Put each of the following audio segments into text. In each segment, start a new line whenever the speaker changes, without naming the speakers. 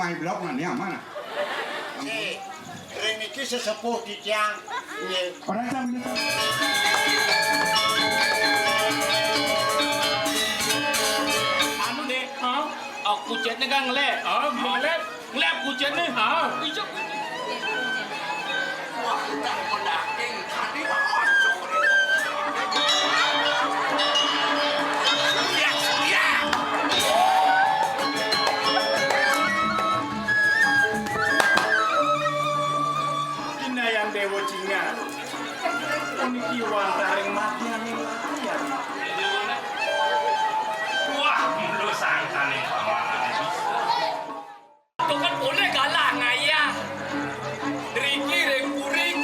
my blog nih mana?
Si Reniki sesepuh di Tiang.
Orang jam ini.
Anu deh, aku chatnya kan ngelek. Ngelek aku chatnya. Ijak.
Wah, tak mendaking tadi masuk.
Yang dewa Cina, ini kiwan taring matian yang layan. Wah, lu sangka nih paman. Itu kan boleh kalah ngayah. Riki rekuring.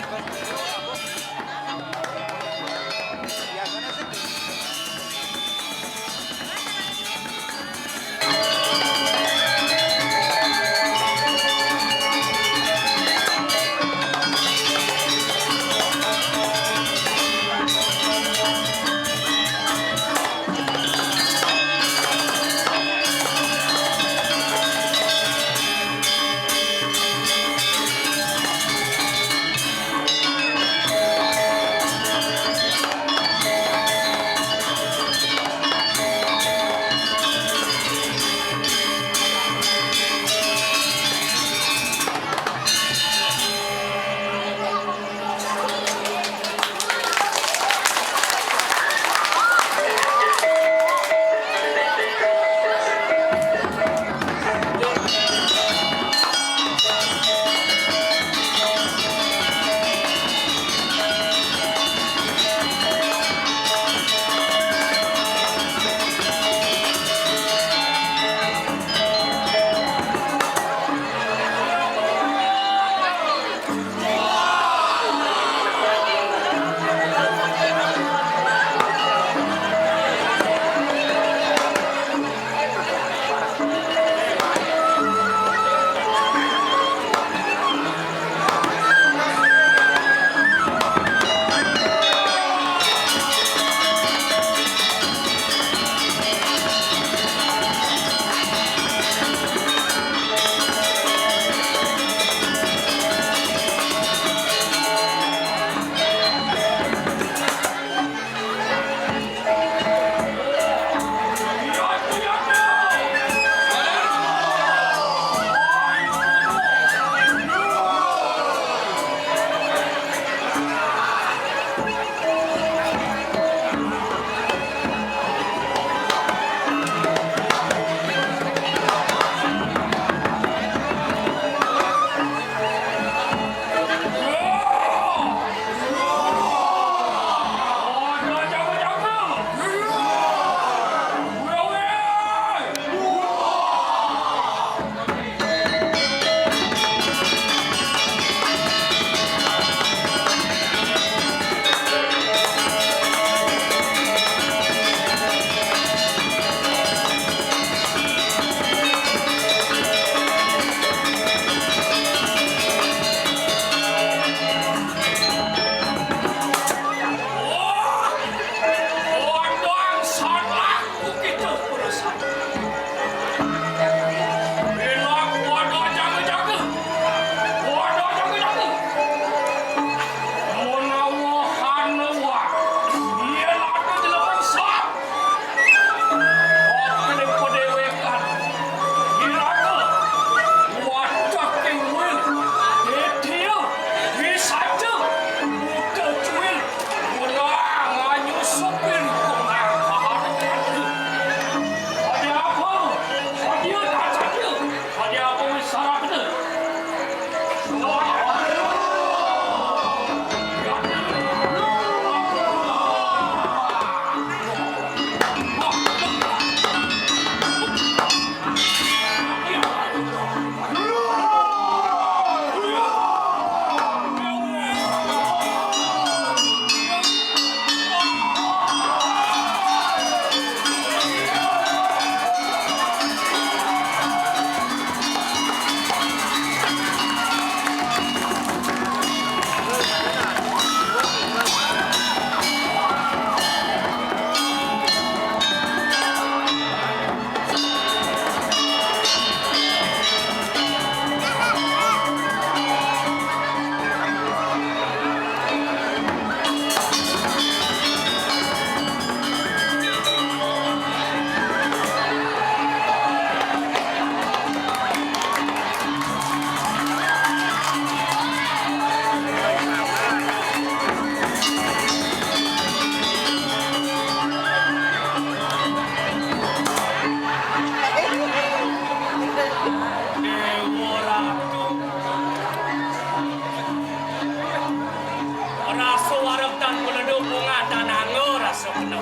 rasa penuh.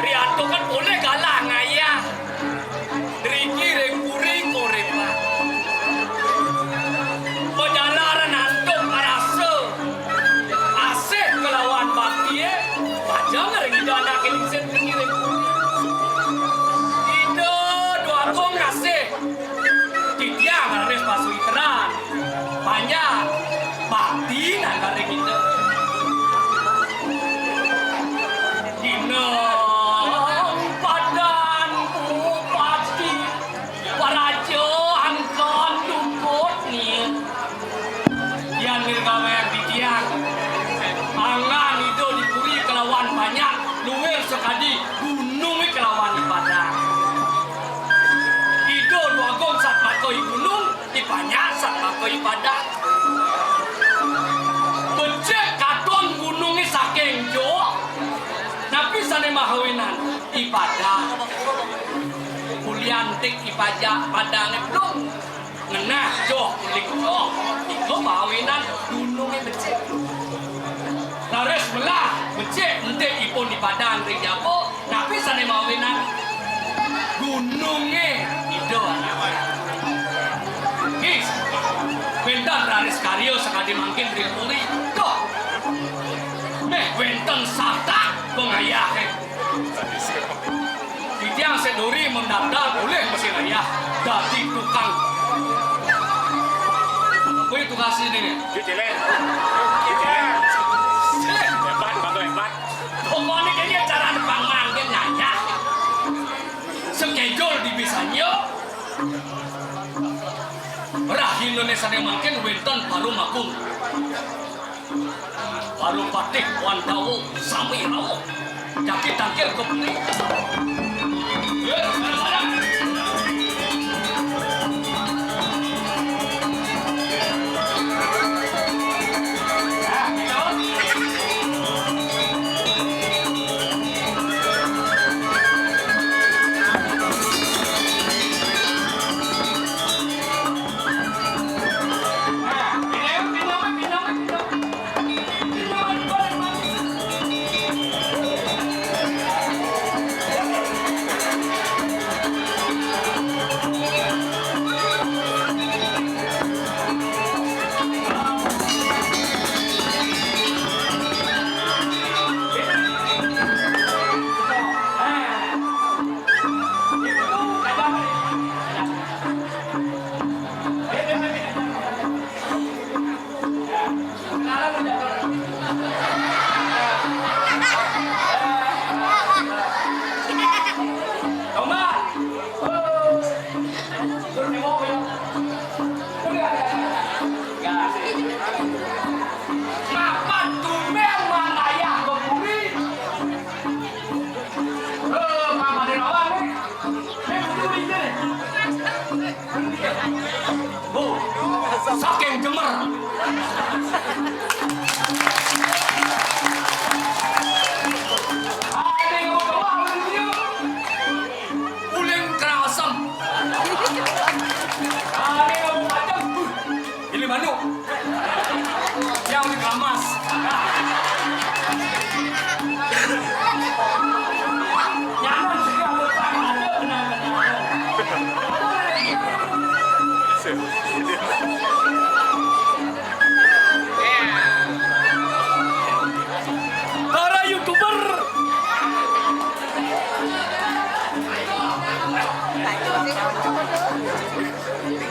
Rianto kan boleh galah ngaya. Driki rengkuri korepa. Pejalaran antum merasa asik kelawan bakti pajang ring dana kelingsen driki rengkuri. Ida dua kong asik. Tidiang ngares pasui terang. Banyak bakti nak ring itu. Dina padan bupati parajo angkon dukut ni yang nirgawe bidiang angan itu dipuri kelawan banyak luwes sekali gunung kelawan di padang itu dua gong sat makoi gunung di banyak sat makoi padang becek katon gunungnya saking jo tapi sana mahawinan ibadah kuliantik ibadah padangnya belum ngenah joh kulik joh itu mahawinan gunungnya becek laris belah becek entik ipun di padang rinjapo tapi sana mahawinan gunungnya itu guys bentar laris karyo sekali mungkin ripuri kok wenten sata pengayah Tidiang seduri mendaftar boleh mesin ayah jadi tukang boleh tugas ini
Cicilen. Hebat, bantu hebat.
pokoknya kayaknya cara depan manggen nyaya schedule di bisanya berah Indonesia yang makin wenten baru makung baru batik wantawo sami rawo jadi tangkil ke putih saking gemer uling kerasem ini manuk yang dikeramas nyaman sih ada benar-benar para YouTuber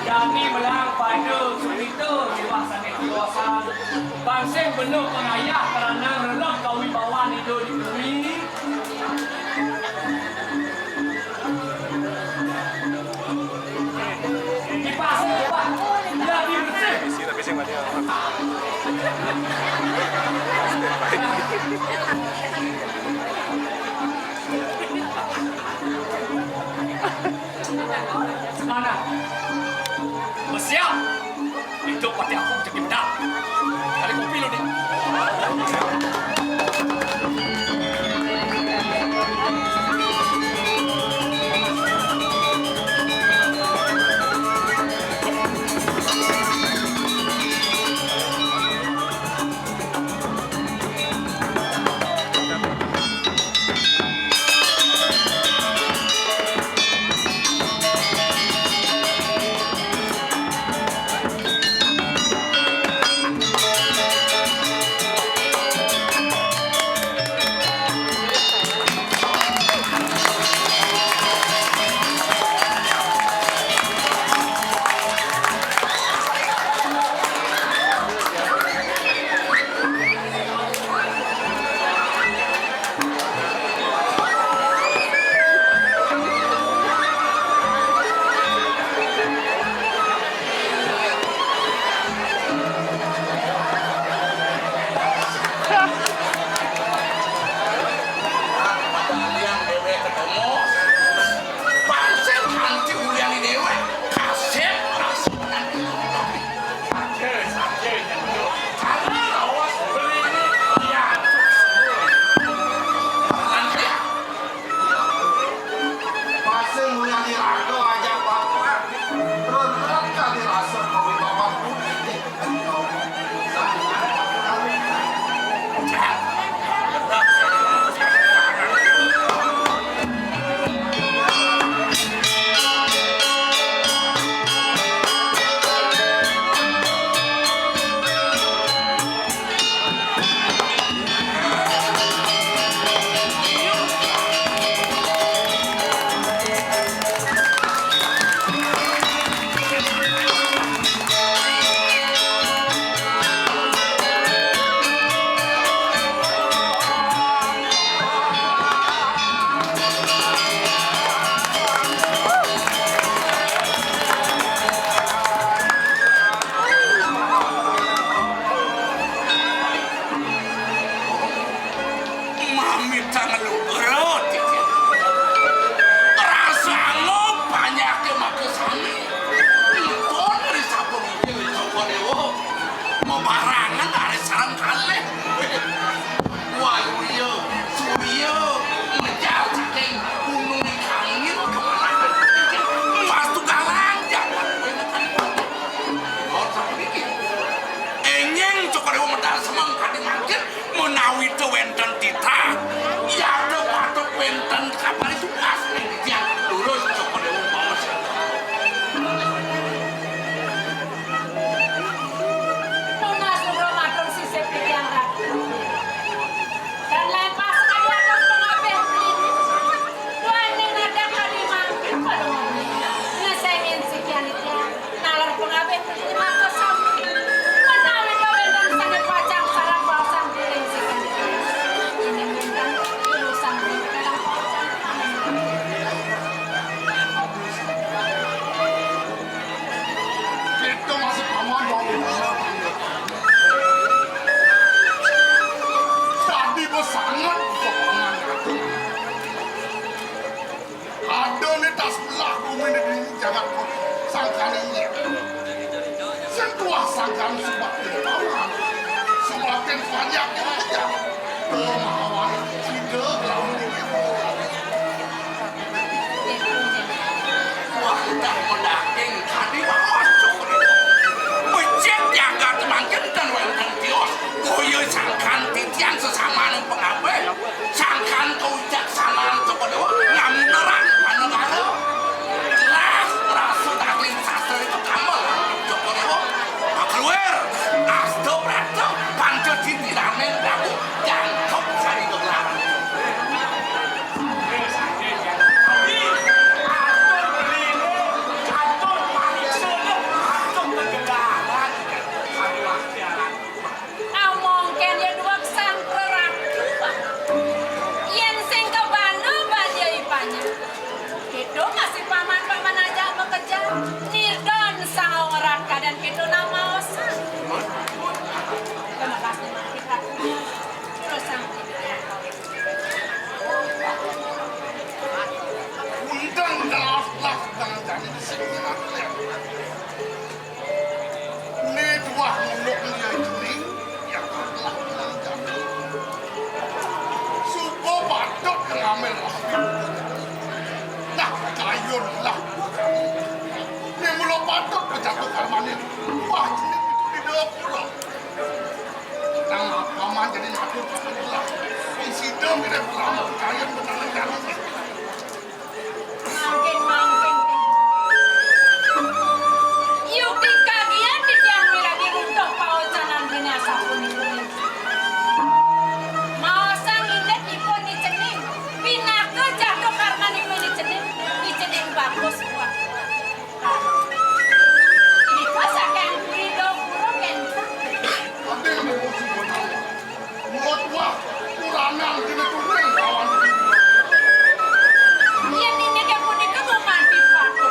kami melang pada cerita dewasa bangseng penuh pengayah kerana relak kewibawaan itu di bumi dipasang Pak jadi bersih
Tapi sih mati.
mana bersiap itu pati aku jadi bedak kali kopi lo nih
sangkan semakin paman, semakin banyak yang kejar. Kemauan tidak lalu
Wah, dah mendaging tadi masuk itu. Becek jaga temankan dan wenteng tios. Koyo sangkan titian sesama nu pengabe. Sangkan kau jaksanaan cokodewa ngamneran panegara. Jelas rasu daging sastra itu kamu cokodewa. Keluar, asto prato, panco citi ramen prabu, jangkok sari gelar.
Nirdon sang orang dan kita nama osan. Terima kasih kita terus sampai
undang jelas dengan jadi di sini nanti. Ini dua muluk dia ini yang telah menjadi supo badut ngambil lah. Nah, kayun lah. Ini mulut badut berjatuhkan manin. Wah, ini itu di dalam pulau. Nah, paman jadi ngatur paman lah. Insiden tidak berlama kayun benar-benar.
makin. Yuki kagian di tiang lagi untuk paucanan binasa pun itu. Mau sang indet ipun di cening. Pinake jatuh karena di cening bagus buat. Ini masa kan berido buruk kan.
Ada yang emosi benar. Mulut wah, kurangan kena kuring kawan.
Iya ini kayak pun itu mau mantit waktu.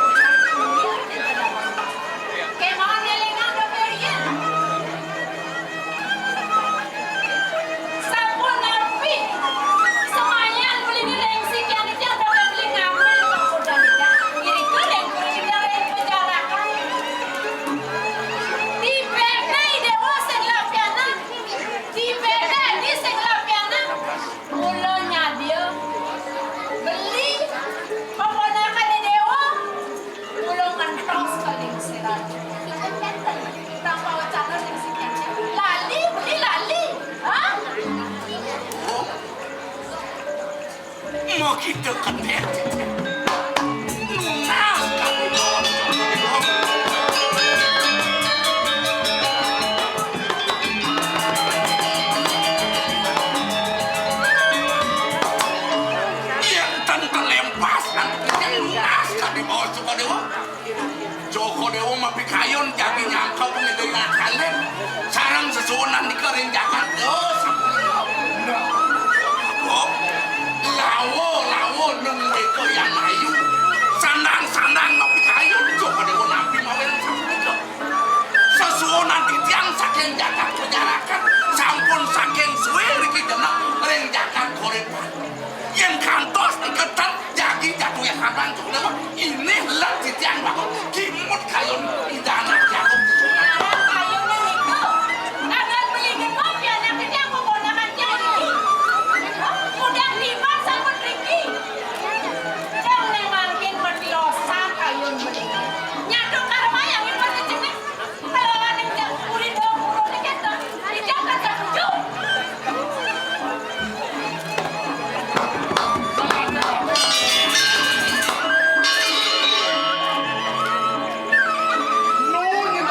Kayak mau ngelengan do berian. Sabun napi. Semuanya beli di lengsi kian itu ada yang beli ngambil kok udah tidak. Iri keren kurang penjara kan. Di beda dewa sing lapiana. Di beda di sing lapiana. Mulanya dia beli peponakan di dewa. Mulungan tos kaling sirat. Tanpa ucapan yang sikat. Lali beli lali. Hah?
Mau kita ketek. Nah, kamu dong. Yang tanpa lempas nanti yang lunas kami bawa Sukodewa. Sukodewa mapi kayun jadi nyangkau pengendalian kalian. Sarang sesuunan dikering jangan dos. Lawo nunggu ko yang ayu. Sandang mapi kayun. Sukodewa nabi mawen sampai sesuunan titiang saking jagat kejarakan. Sampun saking suwe riki jenak ring jagat korepan. Yang kantos diketan jadi jatuh yang kanan Sukodewa. Ini lah titiang bangun. Kimut kayun idana jagung.
Ada kayunya itu. Ada beli di mobil yang kerja menggunakan jadi. Udah lima sama Riki. Dan memangkin berdosa kayun beli. Nyatu karma yang itu di sini. Kalau ada yang jauh kulit dong, kulit kita. Dijaga jauh.
Nunya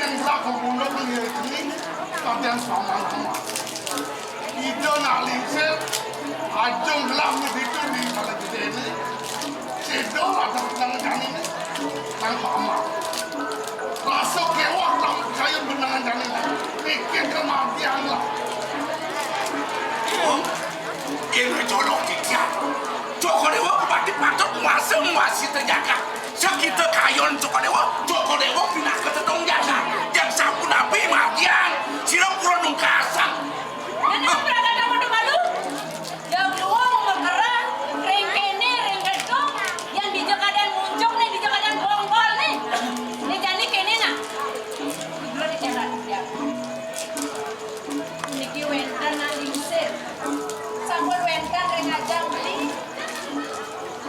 yang berlaku bunda ini kalian sama sama. Itu nak lincir, ajung gelam itu di malam ini. Cedok ada benangan janin ini, nang sama. Rasa kewah dalam kayu benangan janin ini, bikin kematian lah.
Ini colok kikian. Joko Dewa berarti patut masing-masing terjaga. Sekitar kayon Joko Dewa pindah ke tetong jaga. Yang sapu nabi magian, siram kurang nungkasan.
Nenek berada dalam malu. Yang luang bergerak, rengkene, rengkedok, yang di jakadan muncung nih, di jakadan bonggol nih. Nih jadi kene nak. Belum dicerat ya. Niki wentan nak lingsir. Sampul wentan rengajang beli.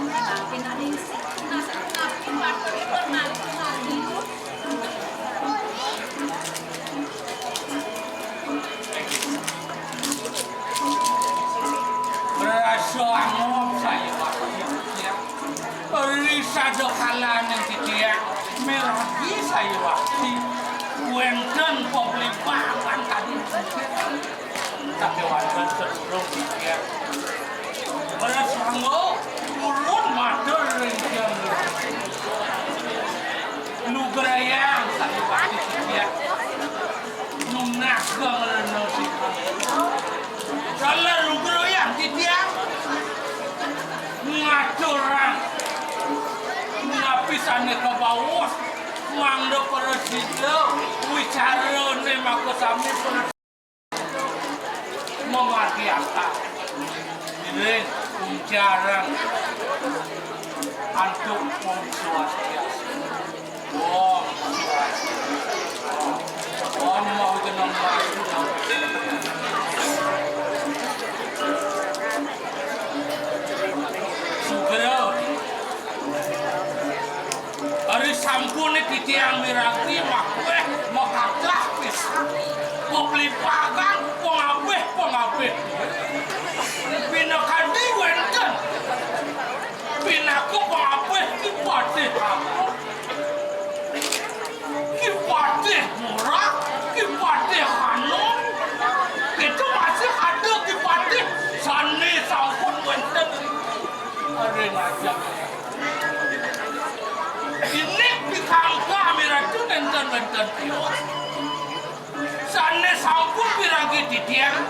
Makin nak lingsir. Napi waktu bermalik mandi.
Berasa ngop saya waktu ya. Risa jokalan yang tidak meragi saya waktu. Wenten publik bahkan tadi. Tapi wenten terus ya. Berasa ngop turun mater yang lu gerayang saya waktu ya. Nunak gereno sih. Kalau lu gerayang tidak ngaturan ngapisane ke bawah mangdo presiden wicara ne mako sami mengerti apa ini bicara antuk swastiastu mau kenal Ari sampune titiang mirati makwe makakapis. Popli pagang pengabeh. Pinakadi wenten. Pinaku pengabeh kipatih aku. Kipatih murah, kipatih hanum. Itu masih ada kipatih. Sani sampun wenten. Ari ngajak. Ini pikangka miratu nenten pior. Sane sampun piragi titiang.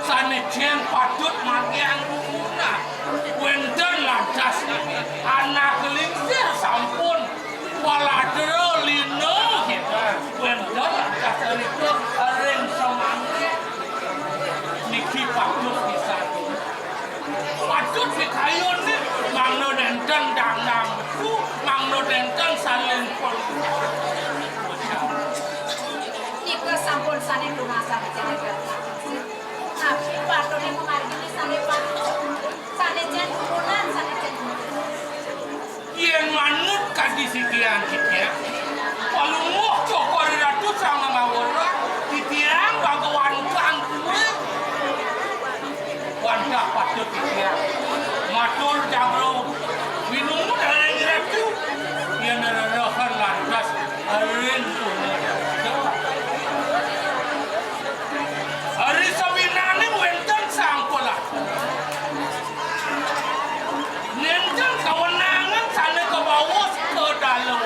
Sane jen patut magian guna. Wenten lantas anak lingsir sampun. Waladero lino kita. Wenten lantas itu ring semangke. Niki patut disatu. Patut dikayun nih. Mangno nenten danang beku. Mangno nenten saling pol.
Ika sampun sane lumasan jaga. Tapi patone mengargini sane patut. Sane jen kunan, sane jen.
Yang manut kadisikian kita. Kalau mau cokor ratu sama ngawara, titiang bagawan kan kuih. Wanda patut titiang. Matur jabro minum dari ratu. Yang nerahkan lantas arin punya. Hari sabinane wenten sangkola. Nenten kewenangan sana ke bawah ke dalam.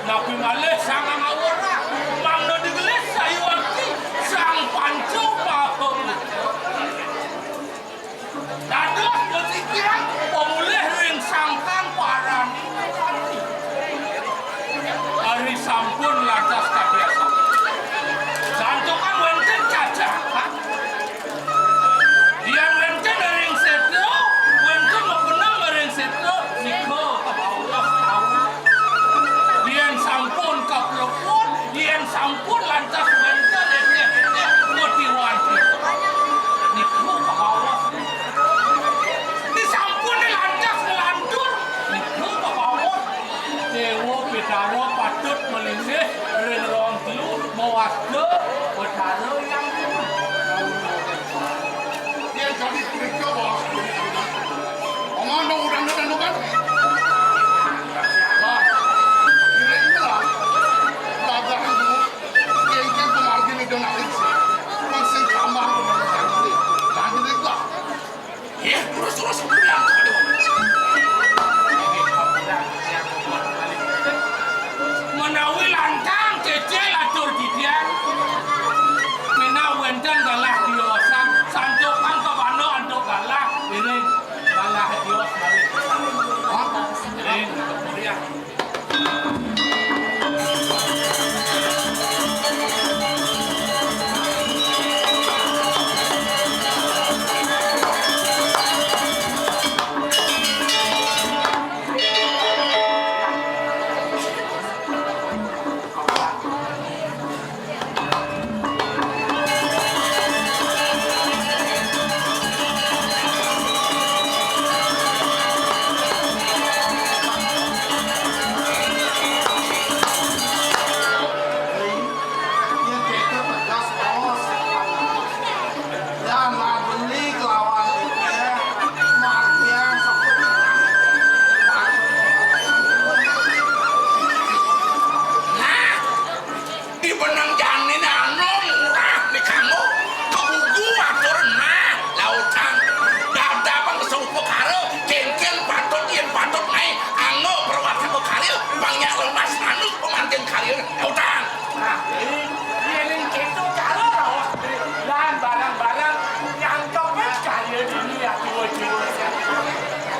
Nabi malih sang ngawara, mangno digelis sayuwati sang pancu paham. Dados bersikiran pemulih ring sangkan parani. Hari sampun lantas kabiasa. Santukan wenten caca. Dia wenten ring setro, wenten membenang ring setro, niko ke bawah tahu. Dia sampun ke pelopon, dia sampun lantas wenten motiwanti. Niko ke bawah. Di sampun lantas melantur, niko ke bawah. Dewa Betaro patut melindih ring rong telu mewakil Betaro yang
Dia jadi kerja bos. Omong dong udang kan? Kira-kira, dagang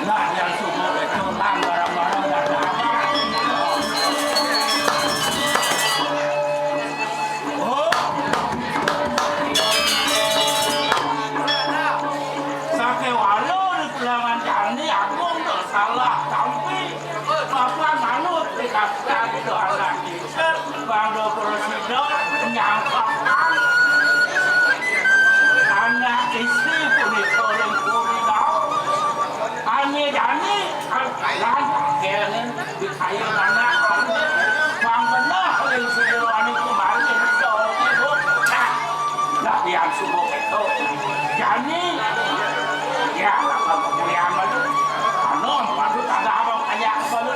Nah, yang subuh itu lang barang-barang dan apa? Oh, sampai walau di pulangan jani aku nggak salah, tapi bapak manut dikasih itu anak teacher, bang presiden menyangkakan anak istri punya orang kuridau, hanya jani lan kalian di kayu anak, bang benar yang sejauh ini kemarin jauh itu, nah yang subuh itu, jani ya apa pilihan baru, anon baru ada apa banyak baru.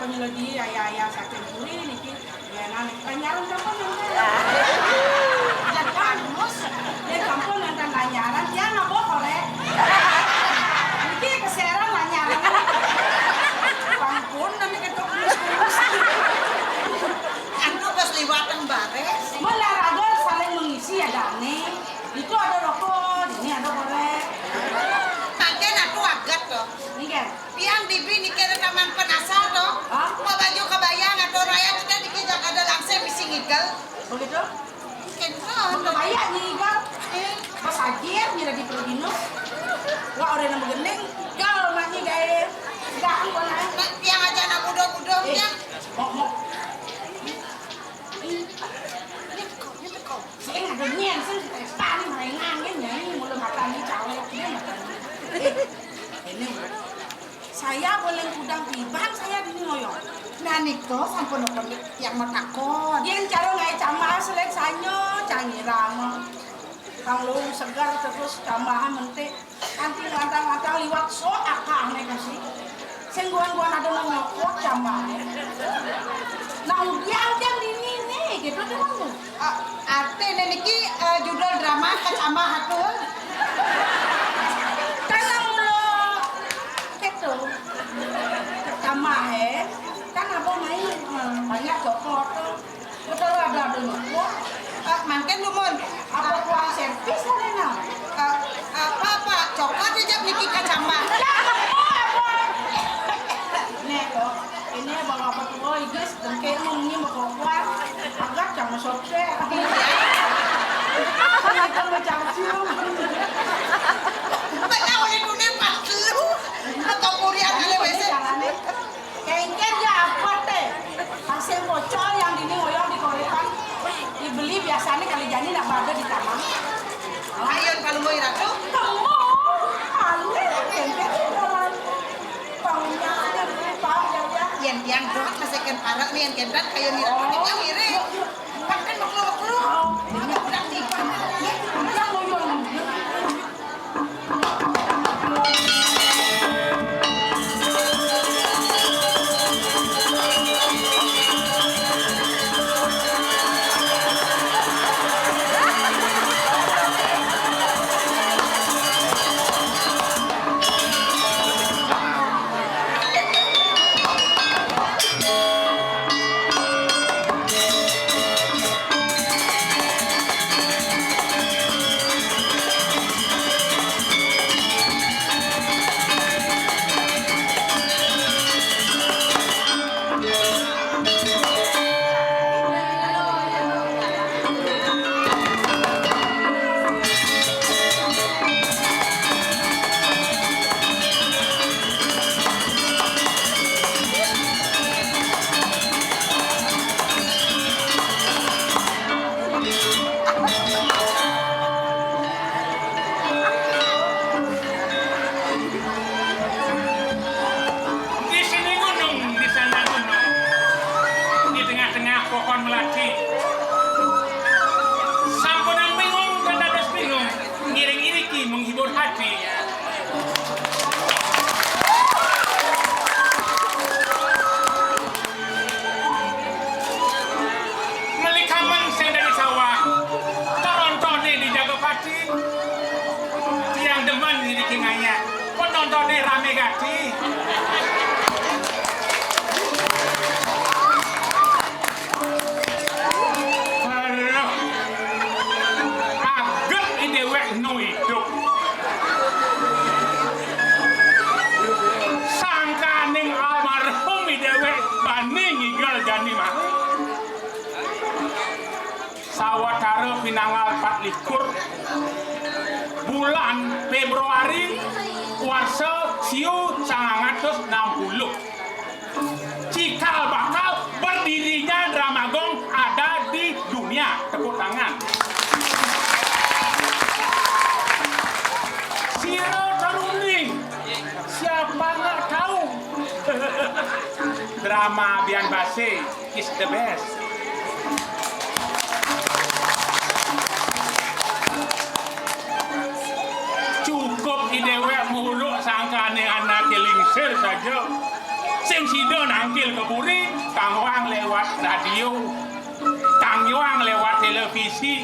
pokoknya lagi ayah sakit pulih niki ya nanti panyaran kapan nanti dan kamus dia kampung nanti panyaran dia nggak boleh niki keseran panyaran kampung nanti ketok
Anu pas liwatan bares.
olahraga saling mengisi ya Dani itu ada rokok ini ada korek
Makin aku agat toh.
ini kan
Piang dibri niki rekaman penasar toh.
Hah?
Mau baju kebayang atau raya kita niki jaga ada langsung misi ngigel.
begitu
Kenton.
kebayang nih kan pas akhir nyira di Prodino wah orang yang begening kalau rumahnya gaya gak apa lah
Piang aja anak muda-muda piang.
mau saya nggak ada nyen sih kita nih mainan kan ya ini mulai makan nih cawek dia makan ini saya boleh kudang tibang saya di ngoyong
Nah niko sampun nopon yang mau takon.
yang cara ngai camah selek sanyo cangirang kalau segar terus camahan mentik nanti ngantang-ngantang liwat so akah nih kasih sengguan-guan ada ngokok camah nah udiang di nih gitu tuh kamu
Artinya niki judul drama kacama hatul.
karena mulo gitu camah kan apa main banyak coklat betul ada ngokok
Mangken lumun.
apa kuah servis ada nah
Apa coklat aja niki kacama.
Nih kok, ini bawa apa tuh guys, dengke mungkin bawa kuat, agak jangan sopse. Kita macam cium.
Benar oleh dunia paslu. Atau kurian ada wes.
Kengken ya apa teh? Hasil bocor yang dini ngoyong di korekan, dibeli biasanya kali jani nak berada di taman.
Ayon kalau mau iratu.
Kamu, halu kengken jalan. Baunya ada bau ya.
Yang dot masakan parak nih yang kendrat kayak iratu nih yang iri. Makan maklu. Ada udah tiba.
Yang ngoyong.
Di sini gunung, di sana gunung. Di tengah-tengah pohon melati. Sampun yang bingung dan dados bingung. Ngiring-iriki menghibur hati. Melikaman sing dari sawah. Torontone di Jagopati. Tiang demen ngiriki ngaya. Penontonnya rame gati. Aduh, agak ini wek nu hidup. Sangkaning almarhum dewek bani ngigel jani mah. Sawatara pinanggal 24 bulan Februari warsa siu 960. Cikal bakal berdirinya Dramagong ada di dunia. Tepuk tangan. Siro Taruning, siapa nggak tahu? Drama Bian Base is the best. Cukup idewek muluk sangkane anak kelingsir saja. Si yang sido nangkil keburi, kang wang lewat radio, kang wang lewat televisi,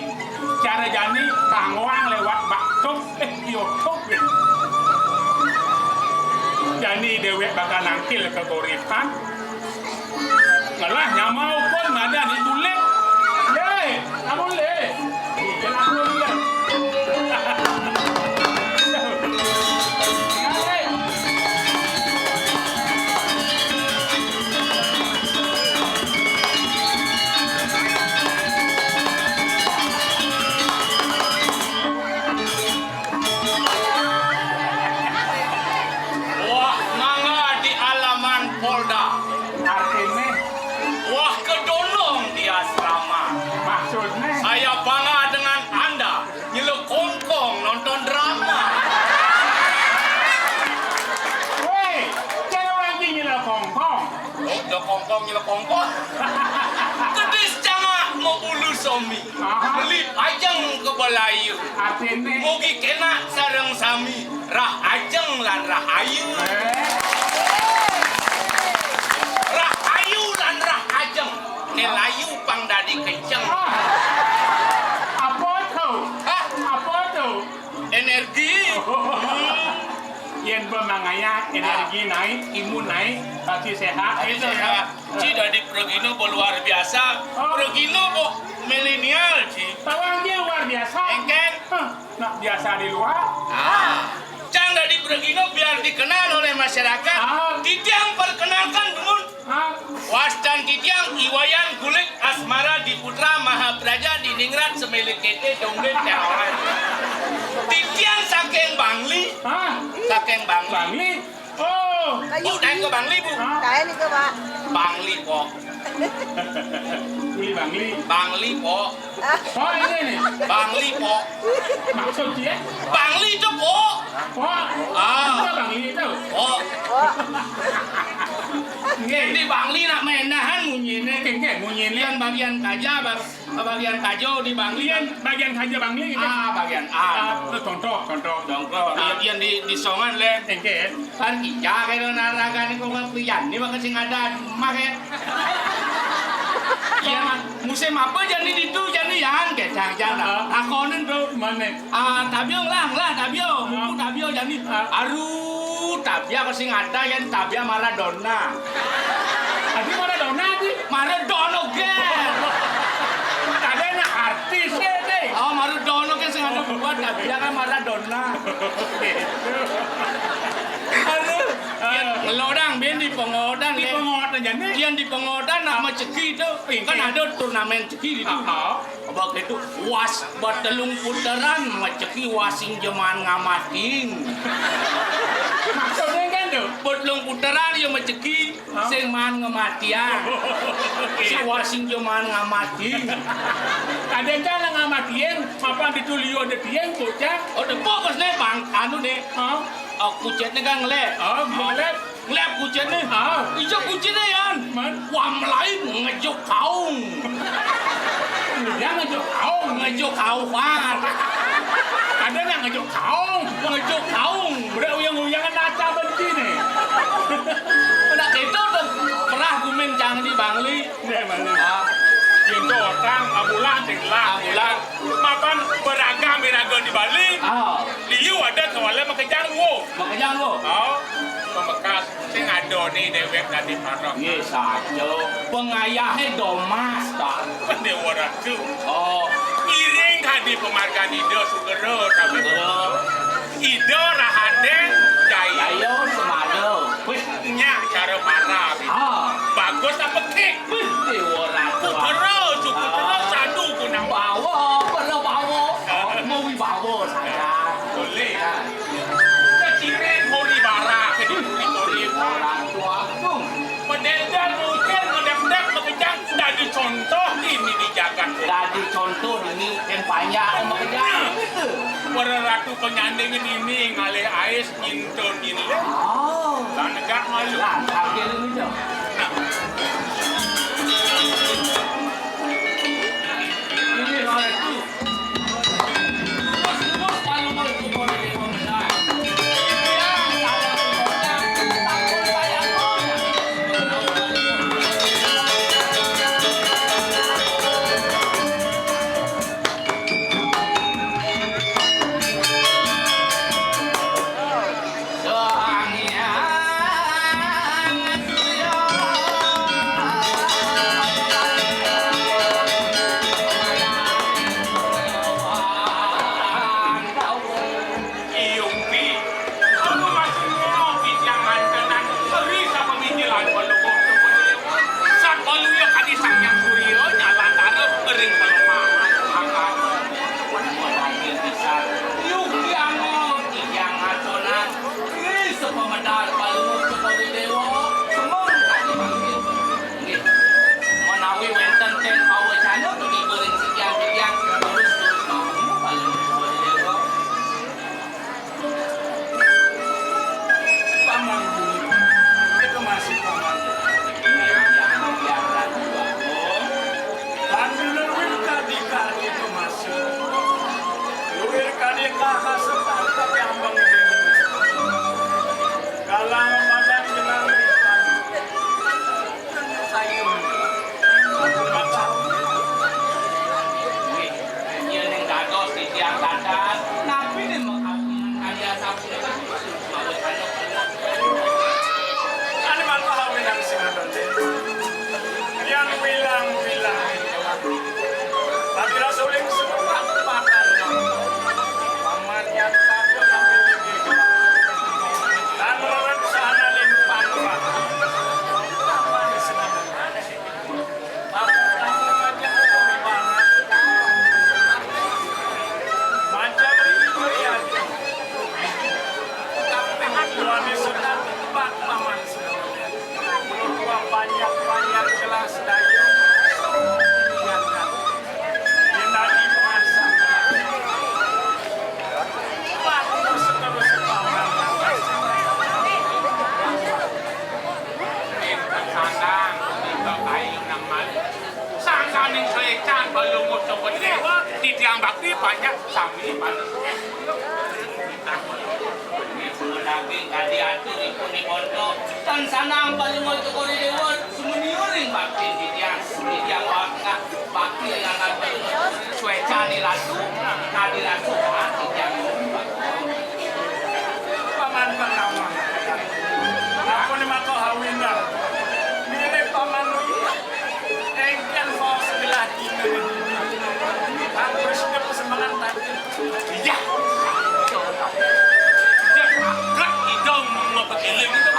cara jani kang wang lewat baktok, YouTube. Jadi dewek bakal nangkil ke Korifan. Ngalah nyamau pun ada di tulen. Le, kamu le. Jangan dulu le.
Wah, mangga di alaman Polda.
Artinya,
Wah, kedolong di asrama.
maksudnya.
Saya bangga dengan Anda. Nyeluk kongkong nonton drama.
Woi, jangan lagi nyelok kongkong.
Oh, nyeluk kongkong, nyeluk kongkong. Kedis jangan mau ulu somi. Beli ajeng ke Belayu.
Artinya,
Mugi kena sareng sami. Rah ajeng lan rah ayu. Rah ayu lan rah ajeng. Nelayu pang dadi kenceng.
apa tuh?
Hah?
Apa tuh?
Energi.
Yang bermangaya energi naik, imun naik, hati sehat.
Itu ya. Ci dari Progino luar biasa. Progino kok milenial, Ci.
Tawangnya luar biasa.
Engkeng.
Nak biasa di luar.
Cang dari Progino biar dikenal oleh masyarakat. Kitiang perkenalkan dulu. Wastan Kitiang Iwayan Gulik Asmara di Putra Mahapraja di Ningrat Semilik Kete Dongden Teawan. Kitiang saking Bangli. Saking Bangli.
Bangli. Oh.
Bu, naik ke Bangli, Bu.
Kaya nih ke Pak.
Bangli, Po.
Beli Bangli.
Bangli, Po.
Oh ini nih.
Bangli, Po.
Maksudnya?
Bangli itu, Po.
Oh. Itu Bangli itu.
Po.
Nggih.
Di Bangli nak menahan munyine.
Nggih, munyine.
Bagian kaja, bagian kajo di Bangli.
Bagian saja Bangli.
Bagian A.
Contoh.
Dongkro, yang di songan le.
Nggih.
Kan ija kayak narakan ini kok pian ini maka sing ada make. Iya mah musim apa jadi itu jadi yang kecang-kecang lah. Akonen tuh
Mana?
tabio buku tabio jadi aduh tabia sing ada yang tabia Maradona.
Adi Maradona di.
Maradona gen.
Ada nak artis deh.
Oh Maradona kan sing ada buat tabia kan Maradona. Aduh, ngelodang ben di pengodan
Di
le.
pengotan jadi.
Yang di pengodan nama ceki itu kan ada turnamen ceki itu. Abang itu was batelung putaran sama ceki wasing jeman ngamating.
Maksudnya kan tuh.
Batelung putaran yang ceki sing man ngamatian. Si wasing jeman ngamating.
Kadang kan ngamatien, apa ditulio de tieng bocah.
Oh, de fokus nih bang, anu deh. Oh, kucetnya kan ngelep.
Ngelep.
Ngelep kucetnya. Ijo kucetnya yan. Wam lain ngejuk kaung.
Dia ngejuk kaung.
Ngejuk kaung banget.
Ada yang ngejuk kaung.
Ngejuk kaung.
Udah uyang-uyangan naca benci nih.
Udah itu tuh pernah gumen jangan di Bangli.
Dia mana? Yang itu orang ambulan tinggal.
Ambulan.
Makan beragam di Bali. Liu ada kawalan makejang wo.
Makanya lo.
Pembekas sing ado nih dewek tadi parok.
Yes, aja. Pengayahnya domas tak.
Pendewara tuh.
Oh,
Iring tadi pemarga Ido Sugero tapi
terus.
Ido Rahade Jaya.
Ayo semado. Wih,
Nya cara parah. Bagus apa kek?
Dewara tua.
Suku terus satu kunang
Bawa, perlu bawa. Mau bawa saya.
boleh. Keciren hori bara ke di hori.
Orang tua pun.
Penendang mungkin ngedek-dek mengejang jadi contoh ini dijaga.
Jadi contoh ini yang banyak makanya gitu.
Para ratu penyandingin ini ngalih ais nyinton ini.
Oh,
Lah negak malu.
lah akhir ini dong. Ini orang itu. Terus kalau mau itu boleh dikomentar. Yang ada di kota, takut saya orang.
yang bakti banyak sami paling. Daging kadi atur ipun di pondok dan sanang paling mau tukuri dewa semuniuring bakti di tiang wakna bakti yang ada sueca di ratu nadi ratu di tiang paman pengawa aku ni mako hawina nilai paman lui engkan mau sebelah kiri aku sudah persembahan tadi iya dong mau pakai lem itu.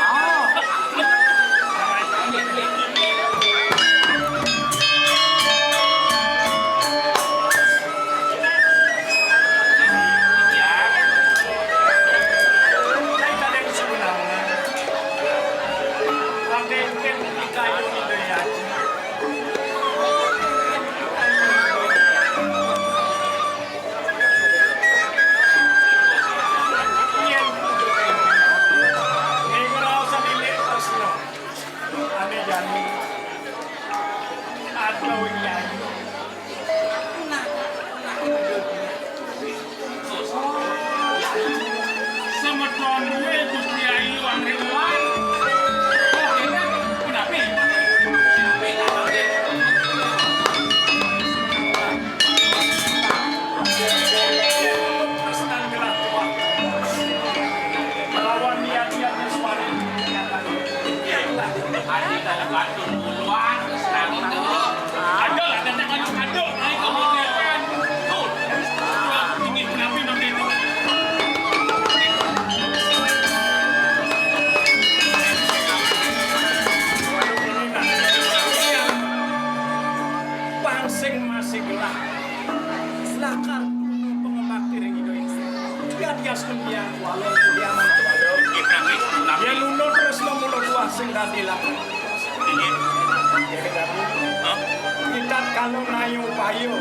Kita kalau nayo payo,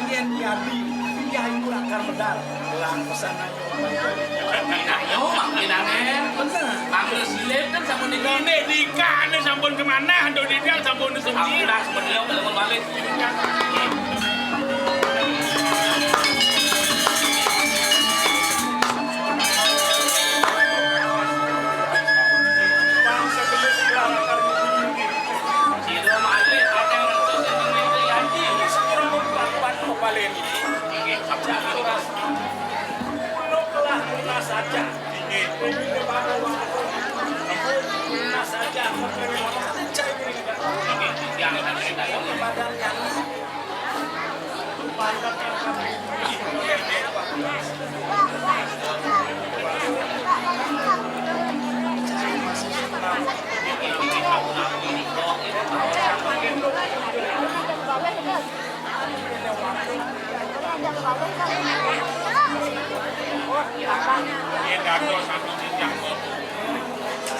yen jadi dia itu akar medal. Lang pesan nayo payo.
Nayo makinangen.
Bener.
Panggil silip kan sampun
Ini nikah nih sampun kemana? Ando dia sampun sendiri.
Udah sebenarnya kalau balik.
Saja, saja,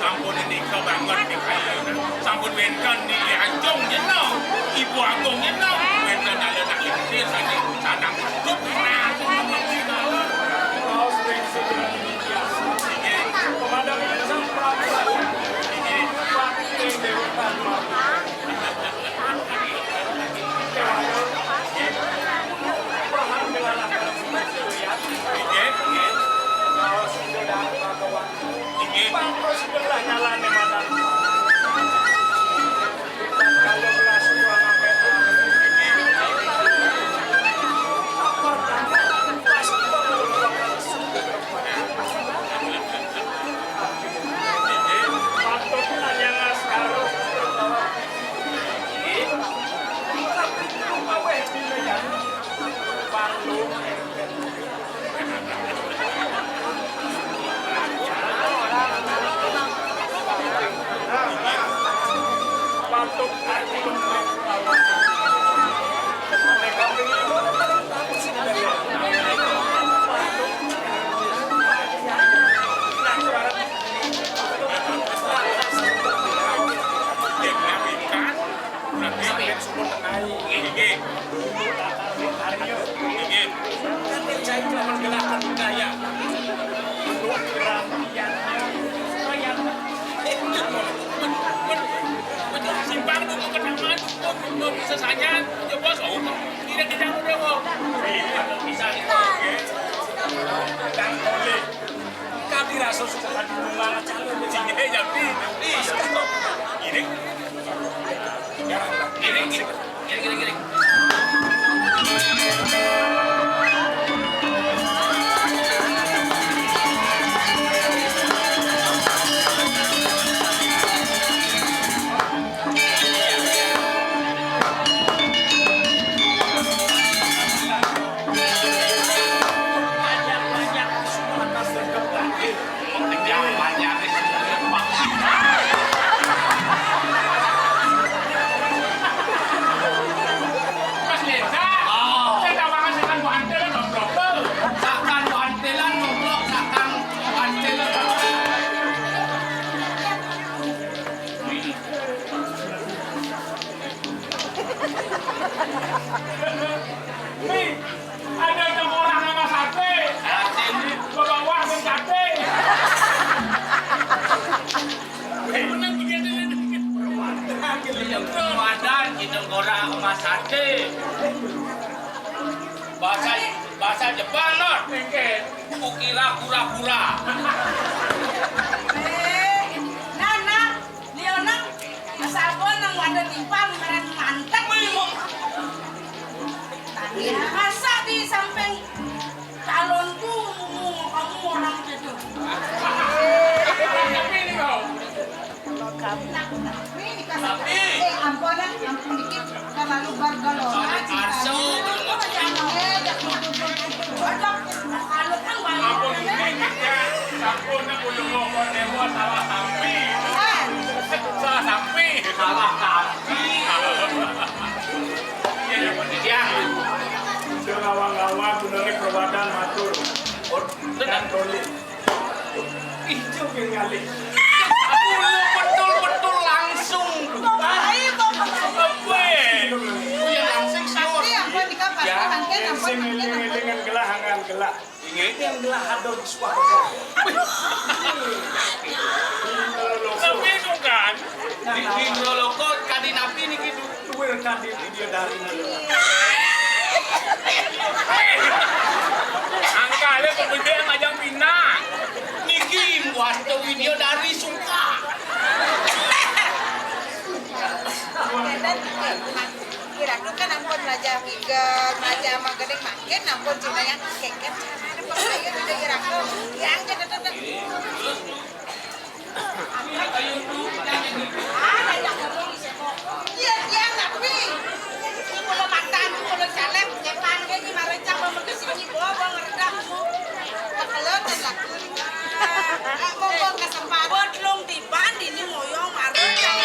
sampun ini kau bangun di kayu, sampun wenkan di Ajong jenau, Ibu Agung jenau, wenkan ada nak lihat saja sanang tuh nah, kau sering segera biasa, pemadam yang sampai ini waktu dewan Sesanya, ya bos, Tidak kita mau bisa itu. Dan boleh. Kami rasa suka di rumah calon begini jadi gini. Bahasa Jepang not kukira kura-kura.
Nana, Leona, asabon ng wadah timpang meren mantap. Masa di samping calonku kamu orang itu.
Tapi ini kau.
Ini dikasih. Ampun dikit. Terlalu bergolong.
Sampun aku yang ngomong dewa salah sampi. Salah sampi. Ya yang penting ya. Ngawang-ngawang bener perwadan matur. Dan toli. Itu yang ngali. Betul langsung.
Baik kok.
Ya langsung
Pasti ampun dikasih. Ampun
dengan gelahangan gelak. Ingat yang gelah hadon suarga. Tapi itu kan di Loloko kadi napi ini gitu. Duwer kadi video dari angkale pembedaan majang pina. Niki waktu video dari suka.
Kira-kira kan ampun raja migel, raja magedeng makin ampun cina yang keket. Pokoknya udah kira-kira yang jadi. Iya, tapi ini kalau matan, kalau caleb, Jepang ini marecang memekes ini bawa ngeredam mu. Kalau tidak, mau kesempatan.
Buat long tiban ini moyong marecang.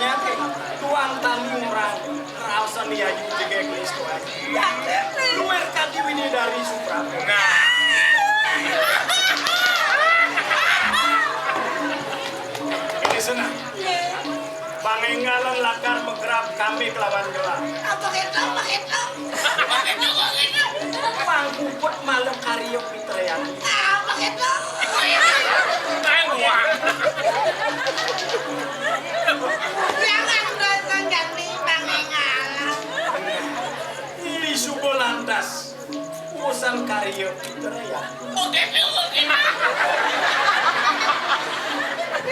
Makanya tuang tali orang rasa nih aja jaga kelis tuan. Luar kaki ini dari Supramu. Ini senang. Pangengalan lakar megerap kami kelawan gelap.
Begitu.
Pangkuput malam karyok pitreyan.
Begitu. Jangan nonton ganti pangengalan.
Ini subo lantas. Usan karyok pitreyan.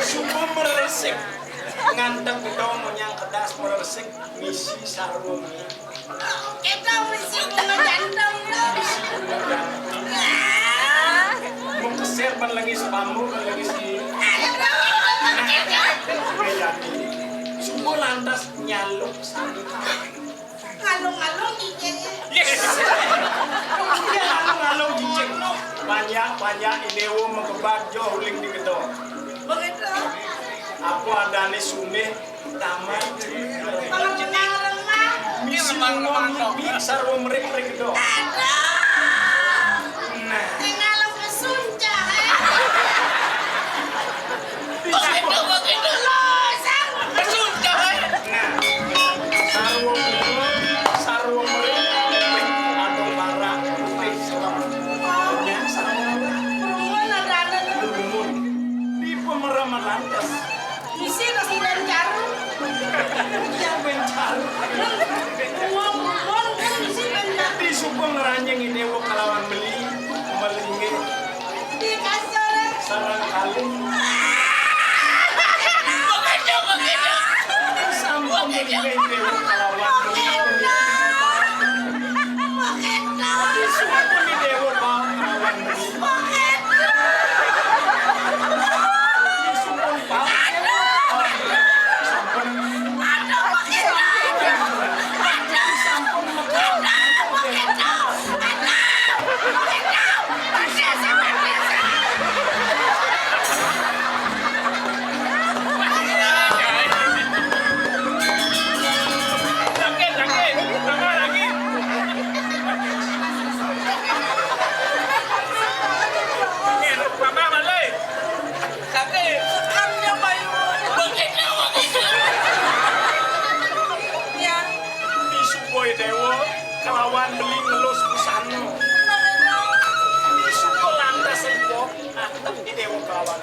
Subo meresik. Nganteng gedong menyang kedas meresik misi sarungi.
Kita mesti menjandong dong.
Mau keser menlengis bambu menlengis di. Subo lantas nyaluk sanita.
Ngalung-ngalung gigit.
Ngalung jicik. Banyak idewo mengebak johling di gedong.
Begitu.
Aku adane sumeh taman
Kalau lemah.
misi ngomong lebih sarwa merek gedong. Nah,
Ngalung kesunca.
Begitu. Kesunca.
nah, sarwa merek atau para putih selamanya sarwa
Perumuan ada
lumun di pemeraman lantas
isi kesinan jarum.
yang bencar
Uang kan isi benar.
di supeng ranjang ini kalawan beli melingi
Di kasar.
sarang kali
Begitu.
sampun melingi ini kalawan beli di supeng ini dewa kalawan beli di supeng pak di supeng dewa kalawan beli ngelus busano di supeng lantas itu atap di dewa kalawan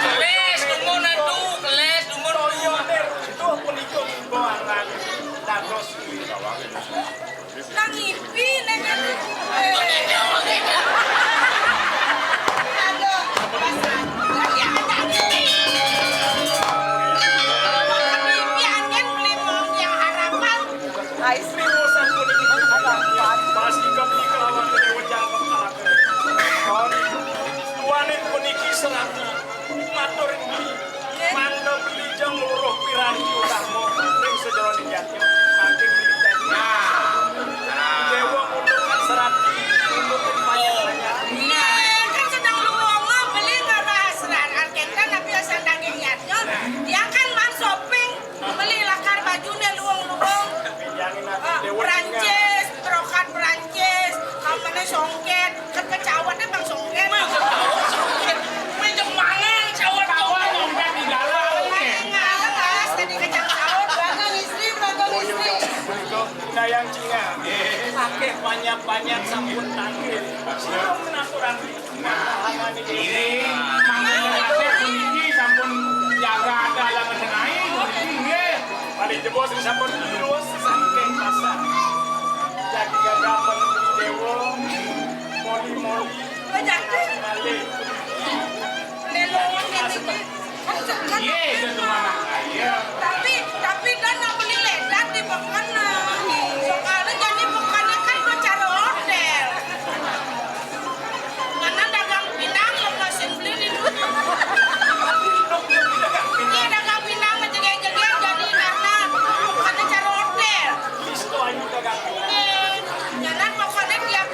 Keles umur adu, keles umur.
Toyoner itu punika bawaran dagos
Nang ipi nengen. Aduh, pasang. Lagi ada ipi. Ipi angin beli mong yang harapan.
Priwosan punika pasti kami kelawan dewa jangkep alak tuanin puniki serati matur beli manda beli jang luruh pirani utama ring sejroning yakin makin beli dewa undukan serati undukan banyak
Kan sedang luongo beli nggak bahasran. Arketan tapi asal daging nyatnya. Dia kan man shopping beli lakar bajunya luong-luong.
pinjangin nanti dewa
Perancis, brokat Perancis, kamane songket, kekecawatnya bang songket.
Pinjam mana cawat
kawan udah di galau
Ngalas tadi kecang sahur, belakang istri.
Dayang Cina pakai banyak sampun tangkil siapa menaturan ini makanya puniki sampun jaga dalam menenai pada jebos di sampun terus saking pasar jadi gagapan dewa moli
Jadi,
balik
lelongan ini.
iya itu mana iya
Tapi kan nak beli ledat di bekana. Soalnya jadi bekana kan gue cari hotel. Mana dagang pinang lo mesin beli di dulu. Iya dagang pinang ngejegel-jegel jadi karena bukannya cari hotel.
itu aja gagal
Jangan makannya tiap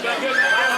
Jujur,